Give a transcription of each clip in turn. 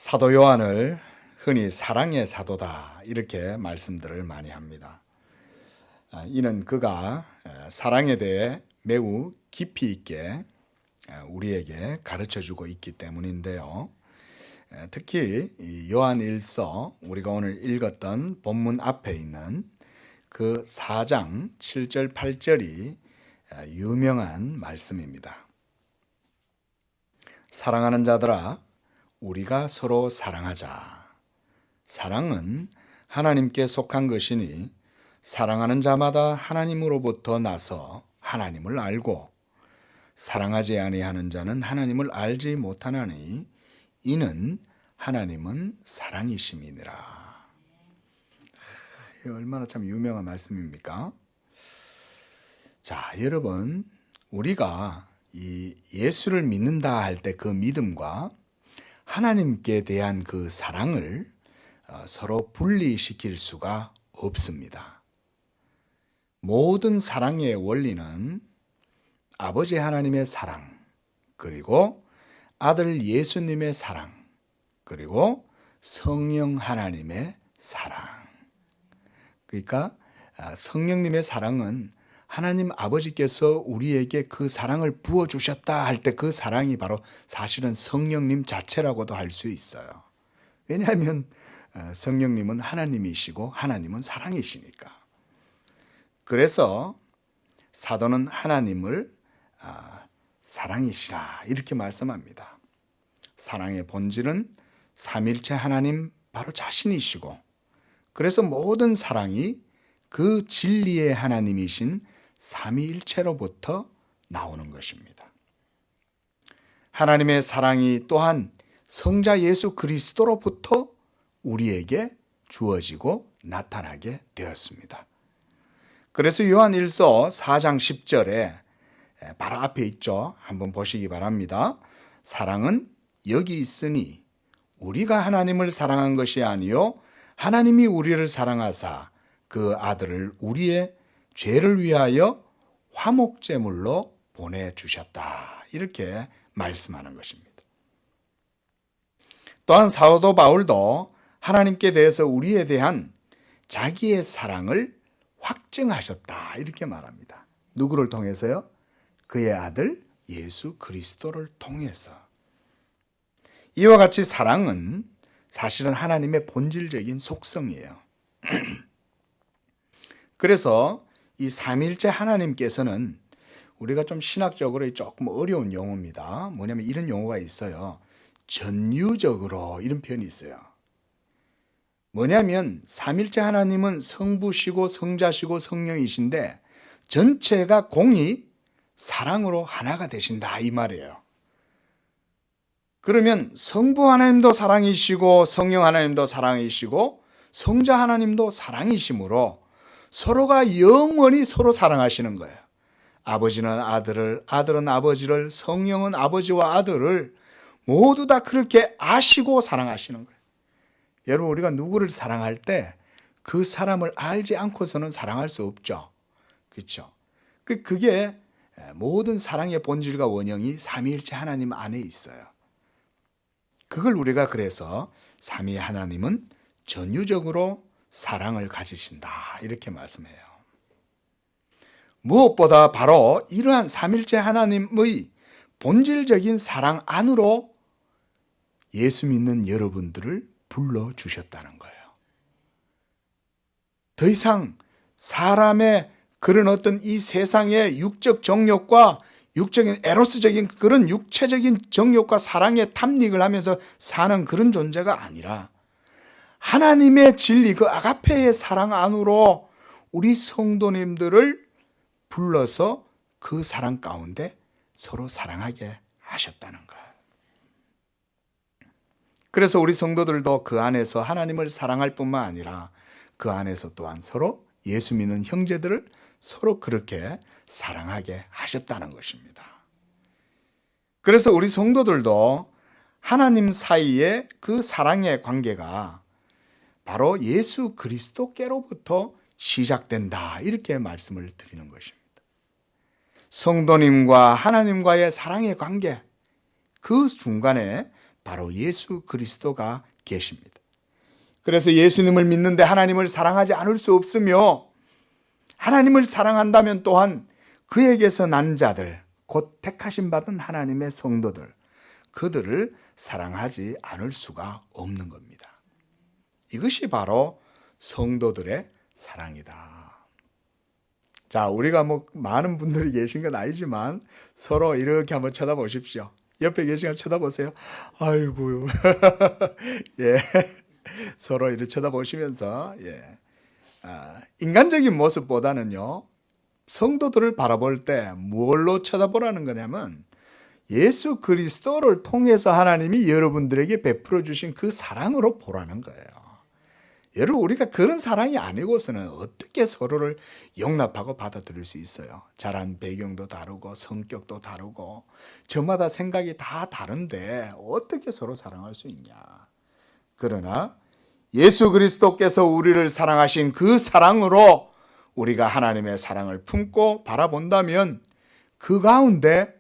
사도 요한을 흔히 사랑의 사도다 이렇게 말씀들을 많이 합니다. 이는 그가 사랑에 대해 매우 깊이 있게 우리에게 가르쳐주고 있기 때문인데요. 특히 요한 1서 우리가 오늘 읽었던 본문 앞에 있는 그 4장 7절 8절이 유명한 말씀입니다. 사랑하는 자들아 우리가 서로 사랑하자. 사랑은 하나님께 속한 것이니 사랑하는 자마다 하나님으로부터 나서 하나님을 알고 사랑하지 아니하는 자는 하나님을 알지 못하나니 이는 하나님은 사랑이심이니라. 얼마나 참 유명한 말씀입니까? 자, 여러분, 우리가 이 예수를 믿는다 할 때 그 믿음과 하나님께 대한 그 사랑을 서로 분리시킬 수가 없습니다. 모든 사랑의 원리는 아버지 하나님의 사랑, 그리고 아들 예수님의 사랑, 그리고 성령 하나님의 사랑. 그러니까 성령님의 사랑은 하나님 아버지께서 우리에게 그 사랑을 부어주셨다 할 때 그 사랑이 바로 사실은 성령님 자체라고도 할 수 있어요. 왜냐하면 성령님은 하나님이시고 하나님은 사랑이시니까. 그래서 사도는 하나님을 사랑이시라 이렇게 말씀합니다. 사랑의 본질은 삼일체 하나님 바로 자신이시고, 그래서 모든 사랑이 그 진리의 하나님이신 삼위일체로부터 나오는 것입니다. 하나님의 사랑이 또한 성자 예수 그리스도로부터 우리에게 주어지고 나타나게 되었습니다. 그래서 요한 1서 4장 10절에 바로 앞에 있죠. 한번 보시기 바랍니다. 사랑은 여기 있으니 우리가 하나님을 사랑한 것이 아니요 하나님이 우리를 사랑하사 그 아들을 우리의 죄를 위하여 화목제물로 보내주셨다. 이렇게 말씀하는 것입니다. 또한 사도 바울도 하나님께 대해서 우리에 대한 자기의 사랑을 확증하셨다. 이렇게 말합니다. 누구를 통해서요? 그의 아들 예수 그리스도를 통해서. 이와 같이 사랑은 사실은 하나님의 본질적인 속성이에요. 그래서 이 삼일체 하나님께서는 우리가 좀 신학적으로 조금 어려운 용어입니다. 뭐냐면 이런 용어가 있어요. 전유적으로 이런 표현이 있어요. 뭐냐면 삼일체 하나님은 성부시고 성자시고 성령이신데 전체가 공이 사랑으로 하나가 되신다 이 말이에요. 그러면 성부 하나님도 사랑이시고 성령 하나님도 사랑이시고 성자 하나님도 사랑이시므로 서로가 영원히 서로 사랑하시는 거예요. 아버지는 아들을, 아들은 아버지를, 성령은 아버지와 아들을 모두 다 그렇게 아시고 사랑하시는 거예요. 여러분, 우리가 누구를 사랑할 때 그 사람을 알지 않고서는 사랑할 수 없죠. 그렇죠? 그게 모든 사랑의 본질과 원형이 삼위일체 하나님 안에 있어요. 그걸 우리가 그래서 삼위 하나님은 전유적으로 사랑을 가지신다 이렇게 말씀해요. 무엇보다 바로 이러한 삼일체 하나님의 본질적인 사랑 안으로 예수 믿는 여러분들을 불러주셨다는 거예요. 더 이상 사람의 그런 어떤 이 세상의 육적 정욕과 육적인 에로스적인 그런 육체적인 정욕과 사랑에 탐닉을 하면서 사는 그런 존재가 아니라 하나님의 진리, 그 아가페의 사랑 안으로 우리 성도님들을 불러서 그 사랑 가운데 서로 사랑하게 하셨다는 거예요. 그래서 우리 성도들도 그 안에서 하나님을 사랑할 뿐만 아니라 그 안에서 또한 서로 예수 믿는 형제들을 서로 그렇게 사랑하게 하셨다는 것입니다. 그래서 우리 성도들도 하나님 사이의 그 사랑의 관계가 바로 예수 그리스도께로부터 시작된다 이렇게 말씀을 드리는 것입니다. 성도님과 하나님과의 사랑의 관계, 그 중간에 바로 예수 그리스도가 계십니다. 그래서 예수님을 믿는데 하나님을 사랑하지 않을 수 없으며, 하나님을 사랑한다면 또한 그에게서 난 자들, 곧 택하심 받은 하나님의 성도들, 그들을 사랑하지 않을 수가 없는 겁니다. 이것이 바로 성도들의 사랑이다. 자, 우리가 많은 분들이 계신 건 아니지만 서로 이렇게 한번 쳐다보십시오. 옆에 계시면 쳐다보세요. 아이고, 예, 서로 이렇게 쳐다보시면서, 인간적인 모습보다는요, 성도들을 바라볼 때 뭘로 쳐다보라는 거냐면, 예수 그리스도를 통해서 하나님이 여러분들에게 베풀어 주신 그 사랑으로 보라는 거예요. 여러분, 우리가 그런 사랑이 아니고서는 어떻게 서로를 용납하고 받아들일 수 있어요? 자란 배경도 다르고 성격도 다르고 저마다 생각이 다 다른데 어떻게 서로 사랑할 수 있냐? 그러나 예수 그리스도께서 우리를 사랑하신 그 사랑으로 우리가 하나님의 사랑을 품고 바라본다면 그 가운데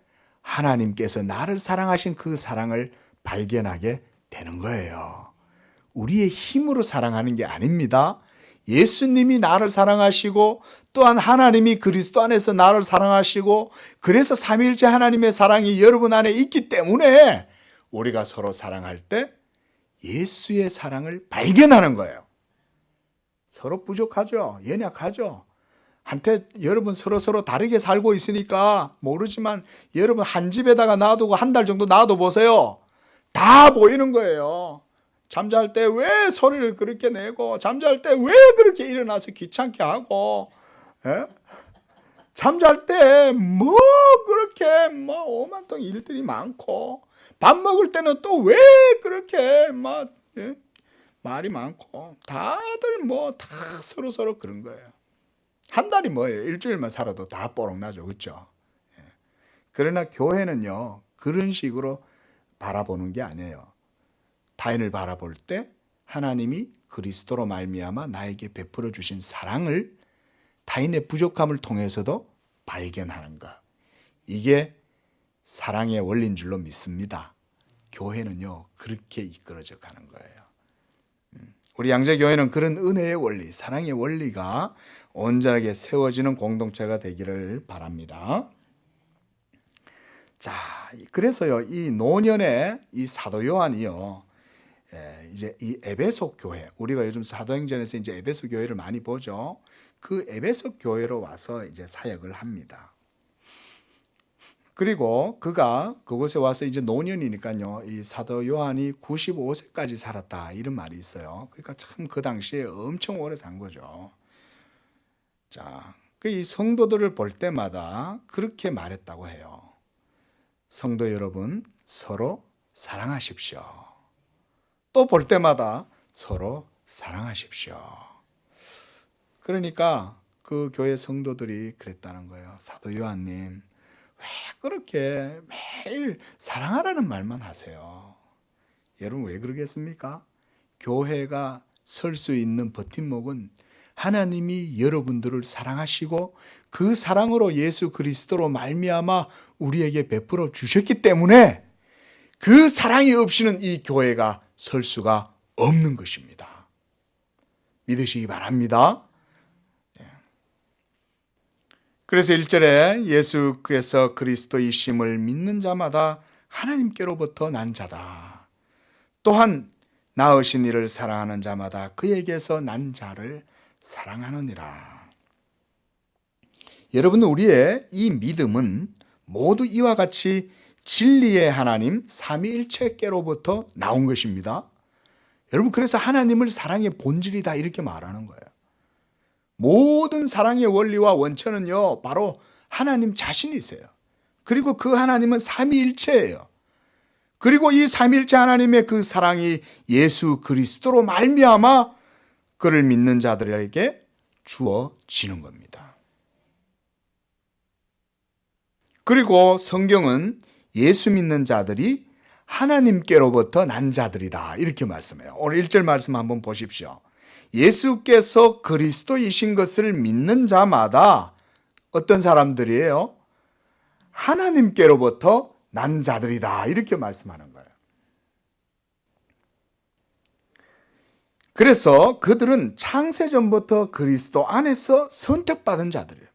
하나님께서 나를 사랑하신 그 사랑을 발견하게 되는 거예요. 우리의 힘으로 사랑하는 게 아닙니다. 예수님이 나를 사랑하시고 또한 하나님이 그리스도 안에서 나를 사랑하시고 그래서 삼위일체 하나님의 사랑이 여러분 안에 있기 때문에 우리가 서로 사랑할 때 예수의 사랑을 발견하는 거예요. 서로 부족하죠. 연약하죠. 한테 여러분 서로 다르게 살고 있으니까 모르지만 여러분 한 집에다가 놔두고 한 달 정도 놔둬 보세요. 다 보이는 거예요. 잠잘 때 왜 소리를 그렇게 내고, 잠잘 때 왜 그렇게 일어나서 귀찮게 하고, 잠잘 때 뭐 그렇게 오만통 일들이 많고, 밥 먹을 때는 또 왜 그렇게 말이 많고, 다들 다 서로 그런 거예요. 한 달이 뭐예요? 일주일만 살아도 다 뽀록나죠. 그렇죠? 그러나 교회는요, 그런 식으로 바라보는 게 아니에요. 타인을 바라볼 때 하나님이 그리스도로 말미암아 나에게 베풀어 주신 사랑을 타인의 부족함을 통해서도 발견하는 것. 이게 사랑의 원리인 줄로 믿습니다. 교회는요, 그렇게 이끌어져 가는 거예요. 우리 양재교회는 그런 은혜의 원리, 사랑의 원리가 온전하게 세워지는 공동체가 되기를 바랍니다. 자, 그래서요, 이 노년에 이 사도 요한이요, 이제 이 에베소 교회, 우리가 요즘 사도행전에서 이제 에베소 교회를 많이 보죠. 그 에베소 교회로 와서 이제 사역을 합니다. 그리고 그가 그곳에 와서 이제 노년이니까요, 이 사도 요한이 95세까지 살았다, 이런 말이 있어요. 그러니까 참 그 당시에 엄청 오래 산 거죠. 자, 이 성도들을 볼 때마다 그렇게 말했다고 해요. 성도 여러분, 서로 사랑하십시오. 또 볼 때마다 서로 사랑하십시오. 그러니까 그 교회 성도들이 그랬다는 거예요. 사도 요한님, 왜 그렇게 매일 사랑하라는 말만 하세요? 여러분, 왜 그러겠습니까? 교회가 설 수 있는 버팀목은 하나님이 여러분들을 사랑하시고 그 사랑으로 예수 그리스도로 말미암아 우리에게 베풀어 주셨기 때문에 그 사랑이 없이는 이 교회가 설 수가 없는 것입니다. 믿으시기 바랍니다. 그래서 1절에 예수께서 그리스도이심을 믿는 자마다 하나님께로부터 난 자다. 또한 낳으신 이를 사랑하는 자마다 그에게서 난 자를 사랑하느니라. 여러분, 우리의 이 믿음은 모두 이와 같이 진리의 하나님 삼위일체께로부터 나온 것입니다. 여러분, 그래서 하나님을 사랑의 본질이다, 이렇게 말하는 거예요. 모든 사랑의 원리와 원천은요, 바로 하나님 자신이세요. 그리고 그 하나님은 삼위일체예요. 그리고 이 삼위일체 하나님의 그 사랑이 예수 그리스도로 말미암아 그를 믿는 자들에게 주어지는 겁니다. 그리고 성경은 예수 믿는 자들이 하나님께로부터 난 자들이다, 이렇게 말씀해요. 오늘 1절 말씀 한번 보십시오. 예수께서 그리스도이신 것을 믿는 자마다 어떤 사람들이에요? 하나님께로부터 난 자들이다, 이렇게 말씀하는 거예요. 그래서 그들은 창세전부터 그리스도 안에서 선택받은 자들이에요.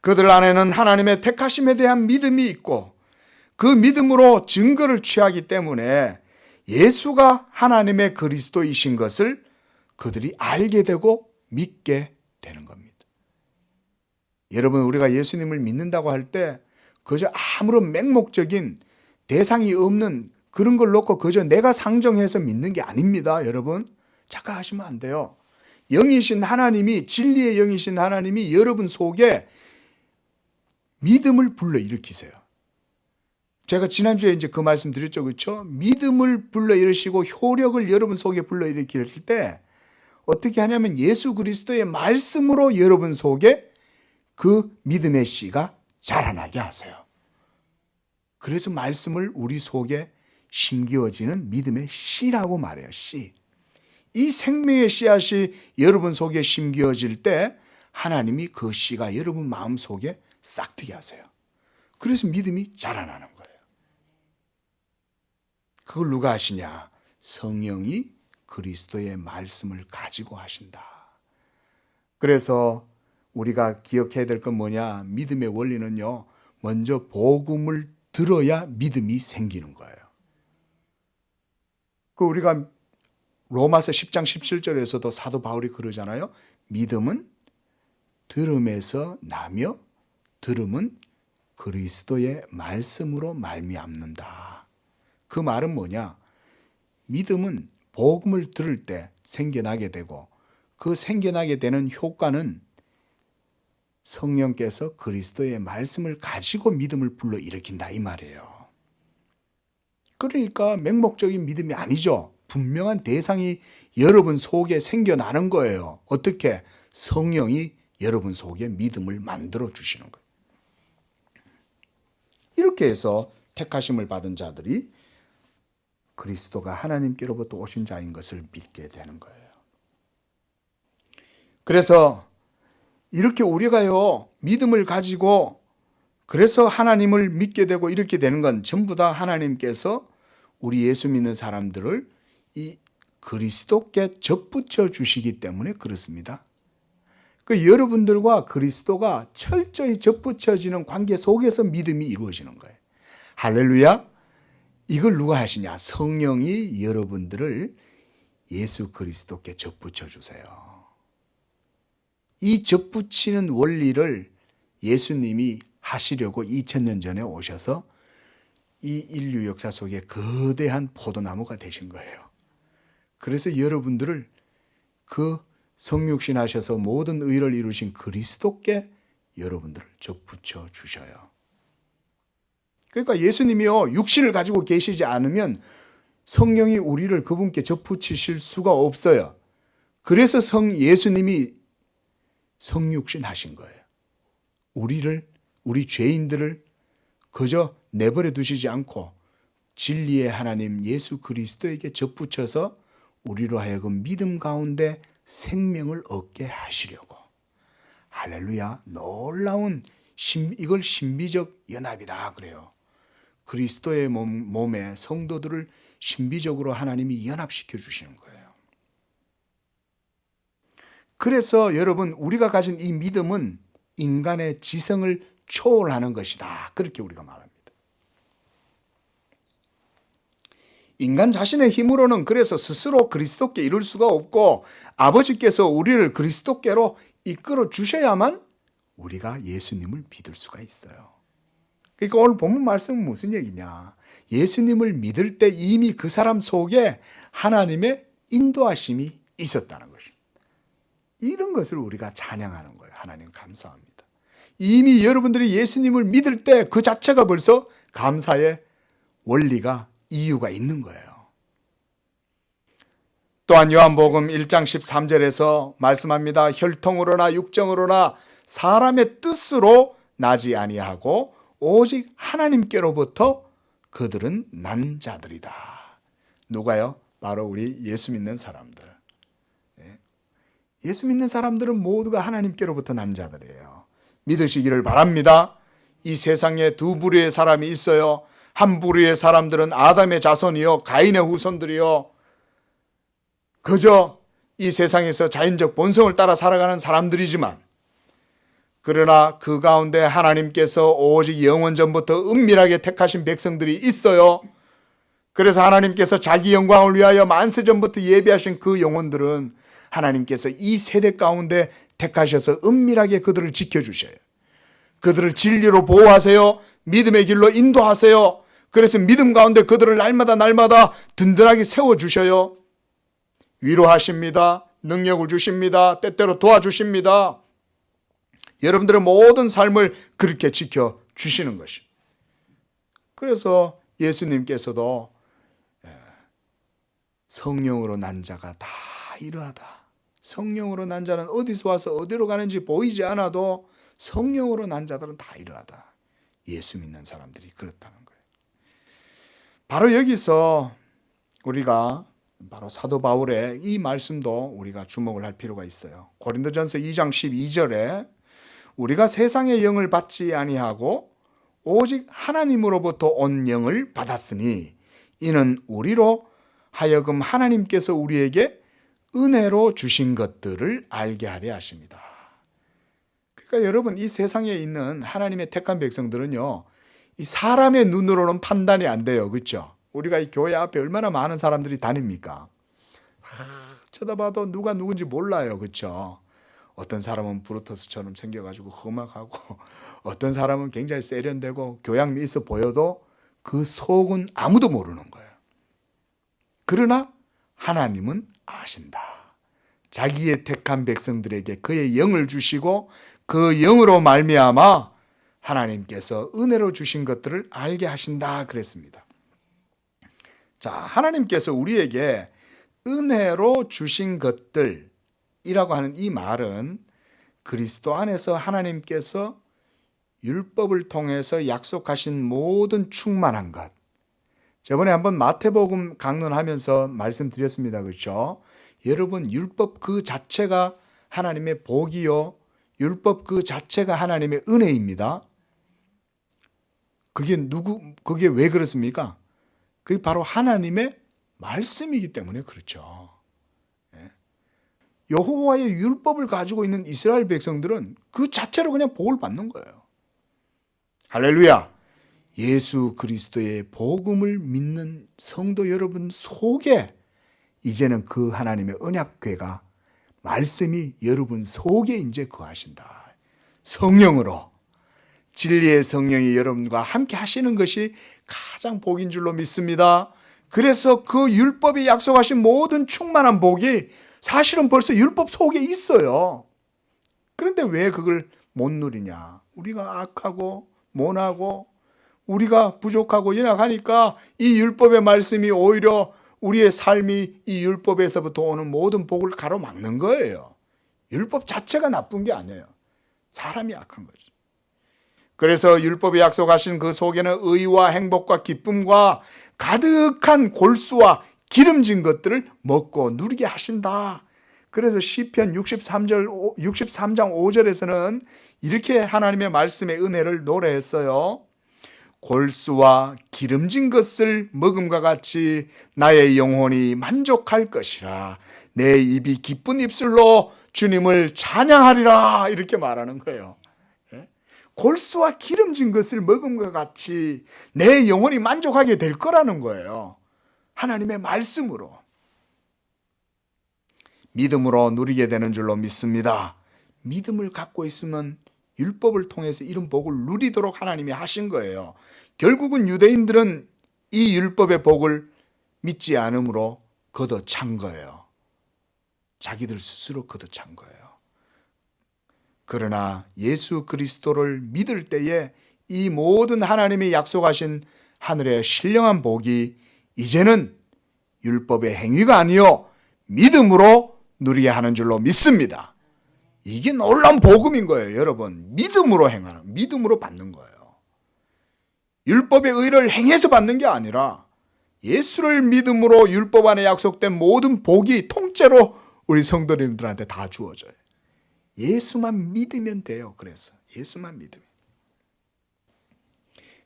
그들 안에는 하나님의 택하심에 대한 믿음이 있고 그 믿음으로 증거를 취하기 때문에 예수가 하나님의 그리스도이신 것을 그들이 알게 되고 믿게 되는 겁니다. 여러분, 우리가 예수님을 믿는다고 할 때 그저 아무런 맹목적인 대상이 없는 그런 걸 놓고 그저 내가 상정해서 믿는 게 아닙니다. 여러분, 착각하시면 안 돼요. 영이신 하나님이, 진리의 영이신 하나님이 여러분 속에 믿음을 불러일으키세요. 제가 지난주에 이제 그 말씀 드렸죠. 그렇죠? 믿음을 불러일으키시고 효력을 여러분 속에 불러일으킬 때 어떻게 하냐면 예수 그리스도의 말씀으로 여러분 속에 그 믿음의 씨가 자라나게 하세요. 그래서 말씀을 우리 속에 심기어지는 믿음의 씨라고 말해요. 씨. 이 생명의 씨앗이 여러분 속에 심기어질 때 하나님이 그 씨가 여러분 마음 속에 싹트게 하세요. 그래서 믿음이 자라나는 거예요. 그걸 누가 하시냐? 성령이 그리스도의 말씀을 가지고 하신다. 그래서 우리가 기억해야 될 건 뭐냐? 믿음의 원리는요, 먼저 복음을 들어야 믿음이 생기는 거예요. 그 우리가 로마서 10장 17절에서도 사도 바울이 그러잖아요. 믿음은 들음에서 나며 들음은 그리스도의 말씀으로 말미암는다. 그 말은 뭐냐? 믿음은 복음을 들을 때 생겨나게 되고 그 생겨나게 되는 효과는 성령께서 그리스도의 말씀을 가지고 믿음을 불러일으킨다 이 말이에요. 그러니까 맹목적인 믿음이 아니죠. 분명한 대상이 여러분 속에 생겨나는 거예요. 어떻게? 성령이 여러분 속에 믿음을 만들어 주시는 거예요. 이렇게 해서 택하심을 받은 자들이 그리스도가 하나님께로부터 오신 자인 것을 믿게 되는 거예요. 그래서 이렇게 우리가요, 믿음을 가지고 그래서 하나님을 믿게 되고 이렇게 되는 건 전부 다 하나님께서 우리 예수 믿는 사람들을 이 그리스도께 접붙여 주시기 때문에 그렇습니다. 그 여러분들과 그리스도가 철저히 접붙여지는 관계 속에서 믿음이 이루어지는 거예요. 할렐루야. 이걸 누가 하시냐? 성령이 여러분들을 예수 그리스도께 접붙여 주세요. 이 접붙이는 원리를 예수님이 하시려고 2000년 전에 오셔서 이 인류 역사 속에 거대한 포도나무가 되신 거예요. 그래서 여러분들을 그 성육신 하셔서 모든 의를 이루신 그리스도께 여러분들을 접붙여 주셔요. 그러니까 예수님이요, 육신을 가지고 계시지 않으면 성령이 우리를 그분께 접붙이실 수가 없어요. 그래서 예수님이 성육신 하신 거예요. 우리 죄인들을 그저 내버려 두시지 않고 진리의 하나님 예수 그리스도에게 접붙여서 우리로 하여금 믿음 가운데 생명을 얻게 하시려고. 할렐루야. 놀라운 이걸 신비적 연합이다 그래요. 그리스도의 몸에 성도들을 신비적으로 하나님이 연합시켜 주시는 거예요. 그래서 여러분, 우리가 가진 이 믿음은 인간의 지성을 초월하는 것이다. 그렇게 우리가 말합니다. 인간 자신의 힘으로는 그래서 스스로 그리스도께 이룰 수가 없고 아버지께서 우리를 그리스도께로 이끌어 주셔야만 우리가 예수님을 믿을 수가 있어요. 그러니까 오늘 본문 말씀은 무슨 얘기냐? 예수님을 믿을 때 이미 그 사람 속에 하나님의 인도하심이 있었다는 것입니다. 이런 것을 우리가 찬양하는 거예요. 하나님 감사합니다. 이미 여러분들이 예수님을 믿을 때 그 자체가 벌써 감사의 원리가 이유가 있는 거예요. 또한 요한복음 1장 13절에서 말씀합니다. 혈통으로나 육정으로나 사람의 뜻으로 나지 아니하고 오직 하나님께로부터 그들은 난 자들이다. 누가요? 바로 우리 예수 믿는 사람들. 예수 믿는 사람들은 모두가 하나님께로부터 난 자들이에요. 믿으시기를 바랍니다. 이 세상에 두 부류의 사람이 있어요. 한 부류의 사람들은 아담의 자손이요, 가인의 후손들이요. 그저 이 세상에서 자연적 본성을 따라 살아가는 사람들이지만, 그러나 그 가운데 하나님께서 오직 영원 전부터 은밀하게 택하신 백성들이 있어요. 그래서 하나님께서 자기 영광을 위하여 만세 전부터 예비하신 그 영혼들은 하나님께서 이 세대 가운데 택하셔서 은밀하게 그들을 지켜주셔요. 그들을 진리로 보호하세요. 믿음의 길로 인도하세요. 그래서 믿음 가운데 그들을 날마다 든든하게 세워주셔요. 위로하십니다. 능력을 주십니다. 때때로 도와주십니다. 여러분들의 모든 삶을 그렇게 지켜주시는 것입니다. 그래서 예수님께서도 성령으로 난 자가 다 이러하다. 성령으로 난 자는 어디서 와서 어디로 가는지 보이지 않아도 성령으로 난 자들은 다 이러하다. 예수 믿는 사람들이 그렇다는 거예요. 바로 여기서 우리가 바로 사도 바울의 이 말씀도 우리가 주목을 할 필요가 있어요. 고린도전서 2장 12절에 우리가 세상의 영을 받지 아니하고 오직 하나님으로부터 온 영을 받았으니 이는 우리로 하여금 하나님께서 우리에게 은혜로 주신 것들을 알게 하려 하십니다. 그러니까 여러분, 이 세상에 있는 하나님의 택한 백성들은요, 이 사람의 눈으로는 판단이 안 돼요. 그렇죠? 우리가 이 교회 앞에 얼마나 많은 사람들이 다닙니까? 쳐다봐도 누가 누군지 몰라요. 그렇죠? 어떤 사람은 브루터스처럼 생겨가지고 험악하고, 어떤 사람은 굉장히 세련되고 교양미 있어 보여도 그 속은 아무도 모르는 거예요. 그러나 하나님은 아신다. 자기의 택한 백성들에게 그의 영을 주시고 그 영으로 말미암아 하나님께서 은혜로 주신 것들을 알게 하신다 그랬습니다. 자, 하나님께서 우리에게 은혜로 주신 것들이라고 하는 이 말은 그리스도 안에서 하나님께서 율법을 통해서 약속하신 모든 충만한 것. 저번에 한번 마태복음 강론하면서 말씀드렸습니다. 그렇죠? 여러분, 율법 그 자체가 하나님의 복이요, 율법 그 자체가 하나님의 은혜입니다. 그게 왜 그렇습니까? 그게 바로 하나님의 말씀이기 때문에 그렇죠. 여호와의 율법을 가지고 있는 이스라엘 백성들은 그 자체로 그냥 복을 받는 거예요. 할렐루야. 예수 그리스도의 복음을 믿는 성도 여러분 속에 이제는 그 하나님의 언약궤가, 말씀이 여러분 속에 이제 거하신다. 성령으로, 진리의 성령이 여러분과 함께 하시는 것이 가장 복인 줄로 믿습니다. 그래서 그 율법이 약속하신 모든 충만한 복이 사실은 벌써 율법 속에 있어요. 그런데 왜 그걸 못 누리냐? 우리가 악하고 모나고 우리가 부족하고 연약하니까 이 율법의 말씀이 오히려 우리의 삶이 이 율법에서부터 오는 모든 복을 가로막는 거예요. 율법 자체가 나쁜 게 아니에요. 사람이 악한 거죠. 그래서 율법이 약속하신 그 속에는 의와 행복과 기쁨과 가득한 골수와 기름진 것들을 먹고 누리게 하신다. 그래서 시편 63장 5절에서는 이렇게 하나님의 말씀의 은혜를 노래했어요. 골수와 기름진 것을 먹음과 같이 나의 영혼이 만족할 것이라. 내 입이 기쁜 입술로 주님을 찬양하리라. 이렇게 말하는 거예요. 골수와 기름진 것을 먹음과 같이 내 영혼이 만족하게 될 거라는 거예요. 하나님의 말씀으로. 믿음으로 누리게 되는 줄로 믿습니다. 믿음을 갖고 있으면 율법을 통해서 이런 복을 누리도록 하나님이 하신 거예요. 결국은 유대인들은 이 율법의 복을 믿지 않으므로 걷어찬 거예요. 자기들 스스로 걷어찬 거예요. 그러나 예수 그리스도를 믿을 때에 이 모든 하나님이 약속하신 하늘의 신령한 복이 이제는 율법의 행위가 아니요 믿음으로 누리게 하는 줄로 믿습니다. 이게 놀라운 복음인 거예요. 여러분, 믿음으로 행하는, 믿음으로 받는 거예요. 율법의 의를 행해서 받는 게 아니라 예수를 믿음으로 율법 안에 약속된 모든 복이 통째로 우리 성도님들한테 다 주어져요. 예수만 믿으면 돼요. 그래서 예수만 믿으면.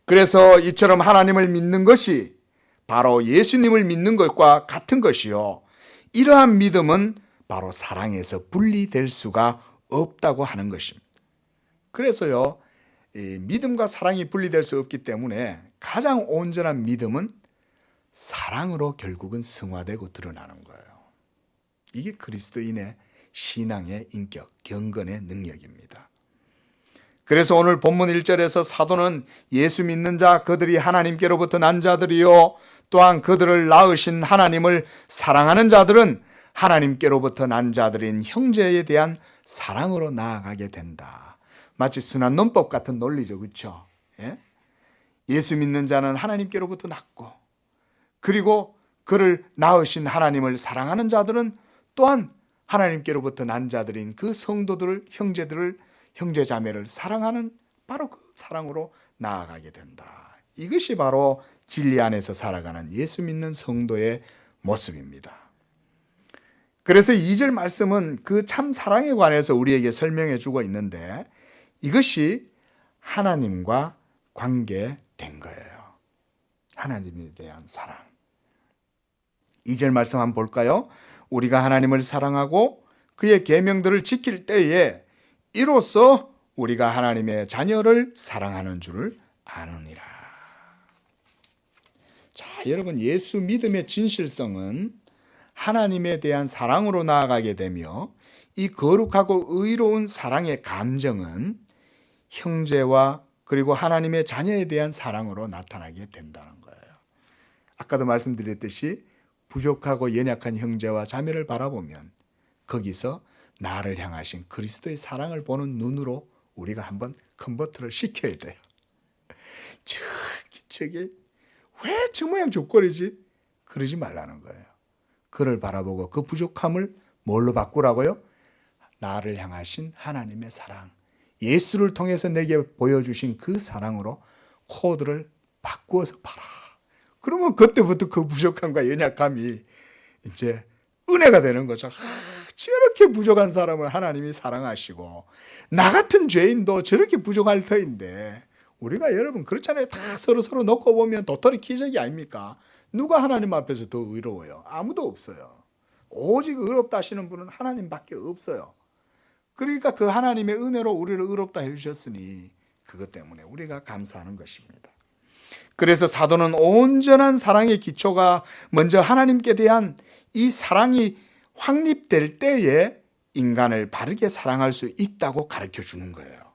그래서 이처럼 하나님을 믿는 것이 바로 예수님을 믿는 것과 같은 것이요. 이러한 믿음은 바로 사랑에서 분리될 수가 없다고 하는 것입니다. 그래서요, 이 믿음과 사랑이 분리될 수 없기 때문에 가장 온전한 믿음은 사랑으로 결국은 승화되고 드러나는 거예요. 이게 그리스도인의 신앙의 인격, 경건의 능력입니다. 그래서 오늘 본문 1절에서 사도는 예수 믿는 자 그들이 하나님께로부터 난 자들이요 또한 그들을 낳으신 하나님을 사랑하는 자들은 하나님께로부터 난 자들인 형제에 대한 사랑으로 나아가게 된다. 마치 순환논법 같은 논리죠. 그렇죠? 예? 예수 믿는 자는 하나님께로부터 났고 그리고 그를 낳으신 하나님을 사랑하는 자들은 또한 하나님께로부터 난 자들인 그 성도들을 형제들을 형제자매를 사랑하는 바로 그 사랑으로 나아가게 된다. 이것이 바로 진리 안에서 살아가는 예수 믿는 성도의 모습입니다. 그래서 2절 말씀은 그 참 사랑에 관해서 우리에게 설명해 주고 있는데 이것이 하나님과 관계된 거예요. 하나님에 대한 사랑. 2절 말씀 한번 볼까요? 우리가 하나님을 사랑하고 그의 계명들을 지킬 때에 이로써 우리가 하나님의 자녀를 사랑하는 줄을 아느니라. 자, 여러분, 예수 믿음의 진실성은 하나님에 대한 사랑으로 나아가게 되며 이 거룩하고 의로운 사랑의 감정은 형제와 그리고 하나님의 자녀에 대한 사랑으로 나타나게 된다는 거예요. 아까도 말씀드렸듯이 부족하고 연약한 형제와 자매를 바라보면 거기서 나를 향하신 그리스도의 사랑을 보는 눈으로 우리가 한번 컨버트를 시켜야 돼요. 저게 왜 저 모양 저꼴이지? 그러지 말라는 거예요. 그를 바라보고 그 부족함을 뭘로 바꾸라고요? 나를 향하신 하나님의 사랑, 예수를 통해서 내게 보여주신 그 사랑으로 코드를 바꾸어서 봐라. 그러면 그때부터 그 부족함과 연약함이 이제 은혜가 되는 거죠. 저렇게 부족한 사람을 하나님이 사랑하시고 나 같은 죄인도 저렇게 부족할 터인데 우리가 여러분 그렇잖아요. 다 서로 놓고 보면 도토리 기적이 아닙니까? 누가 하나님 앞에서 더 의로워요? 아무도 없어요. 오직 의롭다 하시는 분은 하나님밖에 없어요. 그러니까 그 하나님의 은혜로 우리를 의롭다 해주셨으니 그것 때문에 우리가 감사하는 것입니다. 그래서 사도는 온전한 사랑의 기초가 먼저 하나님께 대한 이 사랑이 확립될 때에 인간을 바르게 사랑할 수 있다고 가르쳐 주는 거예요.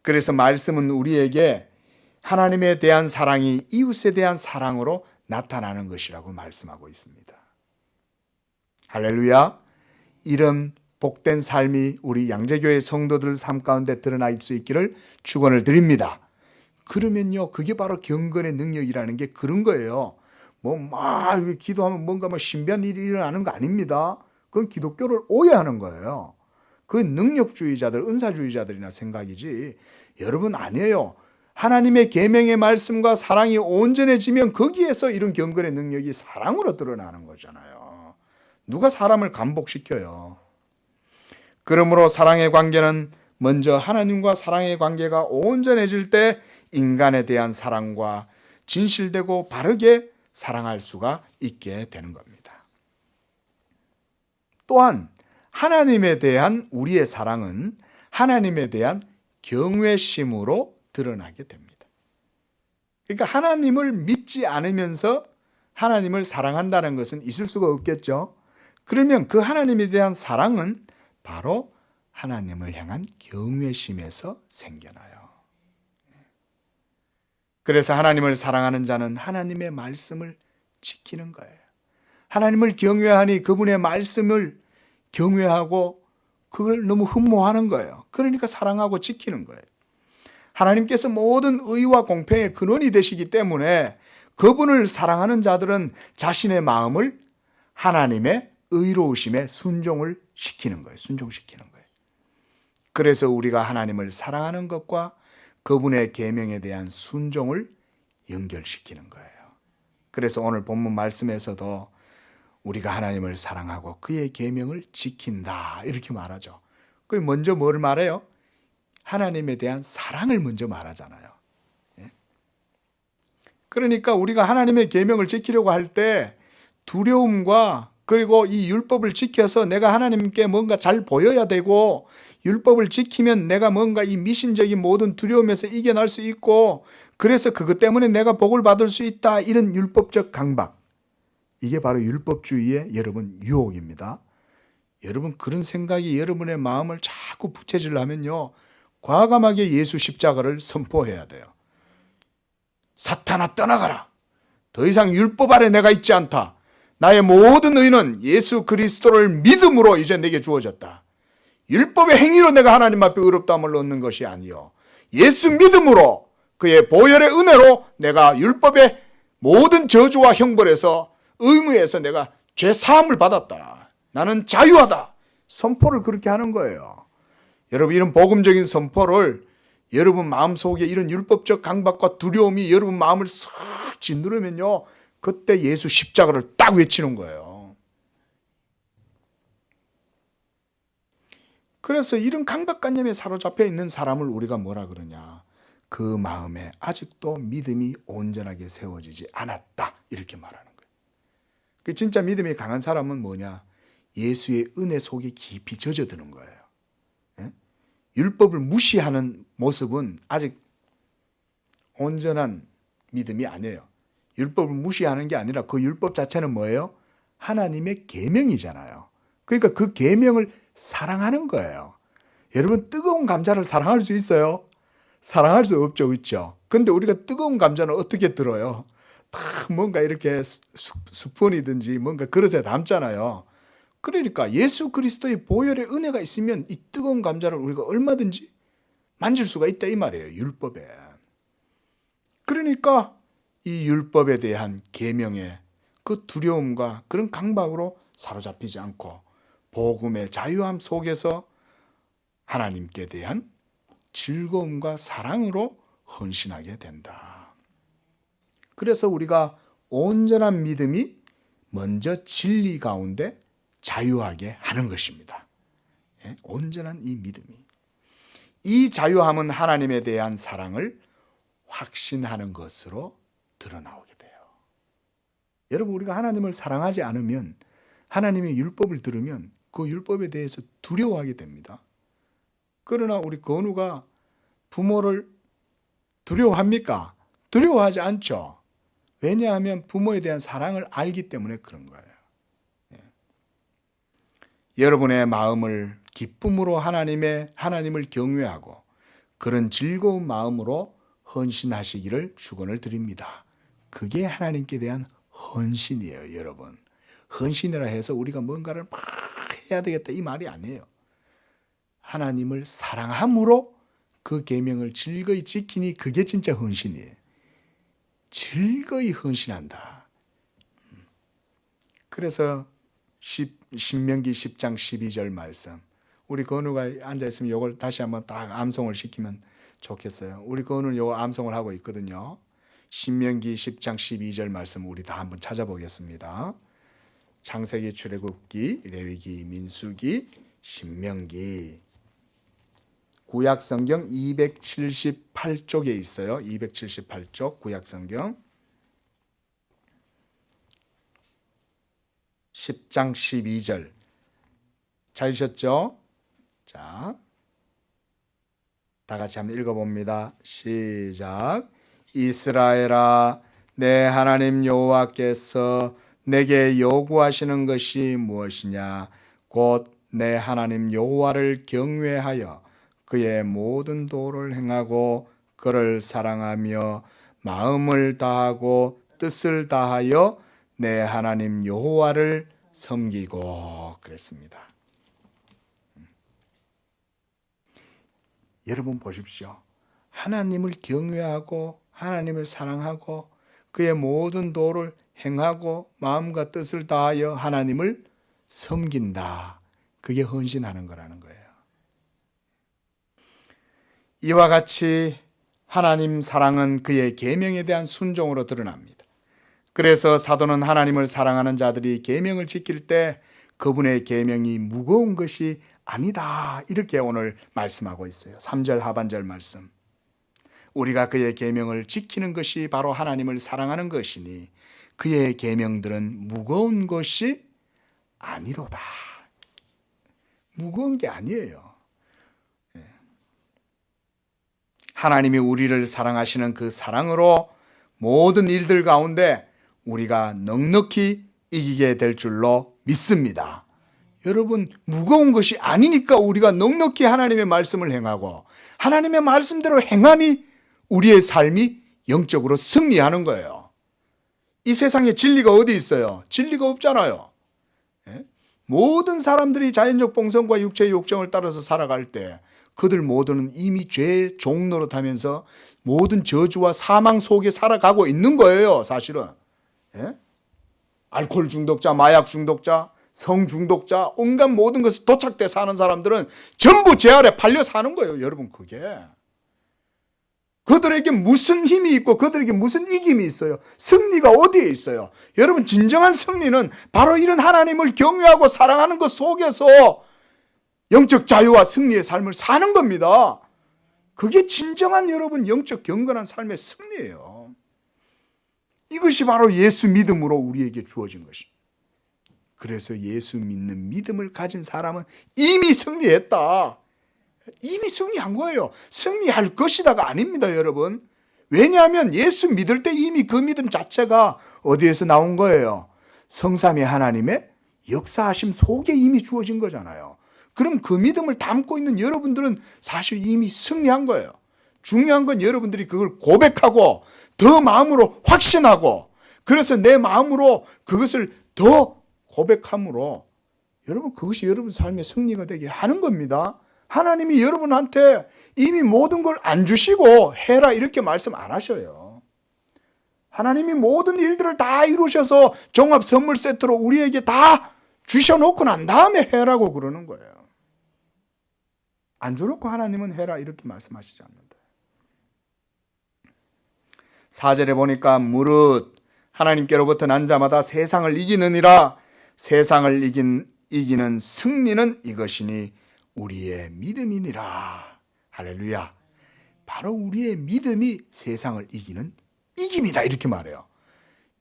그래서 말씀은 우리에게 하나님에 대한 사랑이 이웃에 대한 사랑으로 나타나는 것이라고 말씀하고 있습니다. 할렐루야. 이런 복된 삶이 우리 양재교회 성도들 삶 가운데 드러날 수 있기를 축원을 드립니다. 그러면요, 그게 바로 경건의 능력이라는 게 그런 거예요. 막 기도하면 뭔가 신비한 일이 일어나는 거 아닙니다. 그건 기독교를 오해하는 거예요. 그건 능력주의자들, 은사주의자들이나 생각이지. 여러분 아니에요. 하나님의 계명의 말씀과 사랑이 온전해지면 거기에서 이런 경건의 능력이 사랑으로 드러나는 거잖아요. 누가 사람을 감복시켜요? 그러므로 사랑의 관계는 먼저 하나님과 사랑의 관계가 온전해질 때 인간에 대한 사랑과 진실되고 바르게 사랑할 수가 있게 되는 겁니다. 또한 하나님에 대한 우리의 사랑은 하나님에 대한 경외심으로 드러나게 됩니다. 그러니까 하나님을 믿지 않으면서 하나님을 사랑한다는 것은 있을 수가 없겠죠. 그러면 그 하나님에 대한 사랑은 바로 하나님을 향한 경외심에서 생겨나요. 그래서 하나님을 사랑하는 자는 하나님의 말씀을 지키는 거예요. 하나님을 경외하니 그분의 말씀을 경외하고 그걸 너무 흠모하는 거예요. 그러니까 사랑하고 지키는 거예요. 하나님께서 모든 의와 공평의 근원이 되시기 때문에 그분을 사랑하는 자들은 자신의 마음을 하나님의 의로우심에 순종을 시키는 거예요. 순종시키는 거예요. 그래서 우리가 하나님을 사랑하는 것과 그분의 계명에 대한 순종을 연결시키는 거예요. 그래서 오늘 본문 말씀에서도 우리가 하나님을 사랑하고 그의 계명을 지킨다 이렇게 말하죠. 그 먼저 뭘 말해요? 하나님에 대한 사랑을 먼저 말하잖아요. 그러니까 우리가 하나님의 계명을 지키려고 할 때 두려움과 그리고 이 율법을 지켜서 내가 하나님께 뭔가 잘 보여야 되고, 율법을 지키면 내가 뭔가 이 미신적인 모든 두려움에서 이겨날 수 있고, 그래서 그것 때문에 내가 복을 받을 수 있다. 이런 율법적 강박. 이게 바로 율법주의의 여러분 유혹입니다. 여러분 그런 생각이 여러분의 마음을 자꾸 부채질하면요, 과감하게 예수 십자가를 선포해야 돼요. 사탄아 떠나가라. 더 이상 율법 아래 내가 있지 않다. 나의 모든 의는 예수 그리스도를 믿음으로 이제 내게 주어졌다. 율법의 행위로 내가 하나님 앞에 의롭다함을 얻는 것이 아니요, 예수 믿음으로 그의 보혈의 은혜로 내가 율법의 모든 저주와 형벌에서, 의무에서 내가 죄 사함을 받았다. 나는 자유하다. 선포를 그렇게 하는 거예요. 여러분 이런 복음적인 선포를, 여러분 마음속에 이런 율법적 강박과 두려움이 여러분 마음을 싹 짓누르면요, 그때 예수 십자가를 딱 외치는 거예요. 그래서 이런 강박관념에 사로잡혀 있는 사람을 우리가 뭐라 그러냐, 그 마음에 아직도 믿음이 온전하게 세워지지 않았다, 이렇게 말하는 거예요. 그 진짜 믿음이 강한 사람은 뭐냐, 예수의 은혜 속에 깊이 젖어드는 거예요. 율법을 무시하는 모습은 아직 온전한 믿음이 아니에요. 율법을 무시하는 게 아니라 그 율법 자체는 뭐예요? 하나님의 계명이잖아요. 그러니까 그 계명을 사랑하는 거예요. 여러분 뜨거운 감자를 사랑할 수 있어요? 사랑할 수 없죠, 그렇죠? 근데 우리가 뜨거운 감자는 어떻게 들어요? 다 뭔가 이렇게 스푼이든지 뭔가 그릇에 담잖아요. 그러니까 예수 그리스도의 보혈의 은혜가 있으면 이 뜨거운 감자를 우리가 얼마든지 만질 수가 있다, 이 말이에요, 율법에. 그러니까 이 율법에 대한 계명의 그 두려움과 그런 강박으로 사로잡히지 않고 복음의 자유함 속에서 하나님께 대한 즐거움과 사랑으로 헌신하게 된다. 그래서 우리가 온전한 믿음이 먼저 진리 가운데 자유하게 하는 것입니다. 온전한 이 믿음이. 이 자유함은 하나님에 대한 사랑을 확신하는 것으로 드러나오게 돼요. 여러분 우리가 하나님을 사랑하지 않으면, 하나님의 율법을 들으면 그 율법에 대해서 두려워하게 됩니다. 그러나 우리 건우가 부모를 두려워합니까? 두려워하지 않죠. 왜냐하면 부모에 대한 사랑을 알기 때문에 그런 거예요. 여러분의 마음을 기쁨으로 하나님을 경외하고 그런 즐거운 마음으로 헌신하시기를 축원을 드립니다. 그게 하나님께 대한 헌신이에요, 여러분. 헌신이라 해서 우리가 뭔가를 막 해야 되겠다, 이 말이 아니에요. 하나님을 사랑함으로 그 계명을 즐거이 지키니 그게 진짜 헌신이에요. 즐거이 헌신한다. 그래서 신명기 10장 12절 말씀, 우리 건우가 앉아있으면 이걸 다시 한번 딱 암송을 시키면 좋겠어요. 우리 건우는 이거 암송을 하고 있거든요. 신명기 10장 12절 말씀 우리 다 한번 찾아보겠습니다. 창세기, 출애굽기, 레위기, 민수기, 신명기. 구약성경 278쪽에 있어요. 278쪽 구약성경 10장 12절 찾으셨죠? 자, 다 같이 한번 읽어봅니다. 시작. 이스라엘아, 내 하나님 여호와께서 내게 요구하시는 것이 무엇이냐? 곧 내 하나님 여호와를 경외하여 그의 모든 도를 행하고 그를 사랑하며 마음을 다하고 뜻을 다하여 내 하나님 여호와를 섬기고, 그랬습니다. 여러분 보십시오. 하나님을 경외하고 하나님을 사랑하고 그의 모든 도를 행하고 마음과 뜻을 다하여 하나님을 섬긴다. 그게 헌신하는 거라는 거예요. 이와 같이 하나님 사랑은 그의 계명에 대한 순종으로 드러납니다. 그래서 사도는 하나님을 사랑하는 자들이 계명을 지킬 때 그분의 계명이 무거운 것이 아니다, 이렇게 오늘 말씀하고 있어요. 3절 하반절 말씀. 우리가 그의 계명을 지키는 것이 바로 하나님을 사랑하는 것이니 그의 계명들은 무거운 것이 아니로다. 무거운 게 아니에요. 하나님이 우리를 사랑하시는 그 사랑으로 모든 일들 가운데 우리가 넉넉히 이기게 될 줄로 믿습니다. 여러분, 무거운 것이 아니니까 우리가 넉넉히 하나님의 말씀을 행하고 하나님의 말씀대로 행하니 우리의 삶이 영적으로 승리하는 거예요. 이 세상에 진리가 어디 있어요? 진리가 없잖아요. 모든 사람들이 자연적 본성과 육체의 욕정을 따라서 살아갈 때 그들 모두는 이미 죄의 종노릇하면서 모든 저주와 사망 속에 살아가고 있는 거예요, 사실은. 알코올 중독자, 마약 중독자, 성 중독자, 온갖 모든 것을 도착돼 사는 사람들은 전부 죄 아래 팔려 사는 거예요, 여러분. 그게 그들에게 무슨 힘이 있고 그들에게 무슨 이김이 있어요? 승리가 어디에 있어요? 여러분, 진정한 승리는 바로 이런 하나님을 경외하고 사랑하는 것 속에서 영적 자유와 승리의 삶을 사는 겁니다. 그게 진정한 여러분 영적 경건한 삶의 승리예요. 이것이 바로 예수 믿음으로 우리에게 주어진 것입니다. 그래서 예수 믿는 믿음을 가진 사람은 이미 승리했다. 이미 승리한 거예요. 승리할 것이다가 아닙니다, 여러분. 왜냐하면 예수 믿을 때 이미 그 믿음 자체가 어디에서 나온 거예요? 성삼위 하나님의 역사하심 속에 이미 주어진 거잖아요. 그럼 그 믿음을 담고 있는 여러분들은 사실 이미 승리한 거예요. 중요한 건 여러분들이 그걸 고백하고 더 마음으로 확신하고, 그래서 내 마음으로 그것을 더 고백함으로 여러분, 그것이 여러분 삶의 승리가 되게 하는 겁니다. 하나님이 여러분한테 이미 모든 걸 안 주시고 해라 이렇게 말씀 안 하셔요. 하나님이 모든 일들을 다 이루셔서 종합 선물 세트로 우리에게 다 주셔놓고 난 다음에 해라고 그러는 거예요. 안 줘놓고 하나님은 해라 이렇게 말씀하시지 않는다. 4절에 보니까 무릇 하나님께로부터 난 자마다 세상을 이기느니라. 세상을 이기는 승리는 이것이니 우리의 믿음이니라. 할렐루야. 바로 우리의 믿음이 세상을 이기는 이김이다 이렇게 말해요.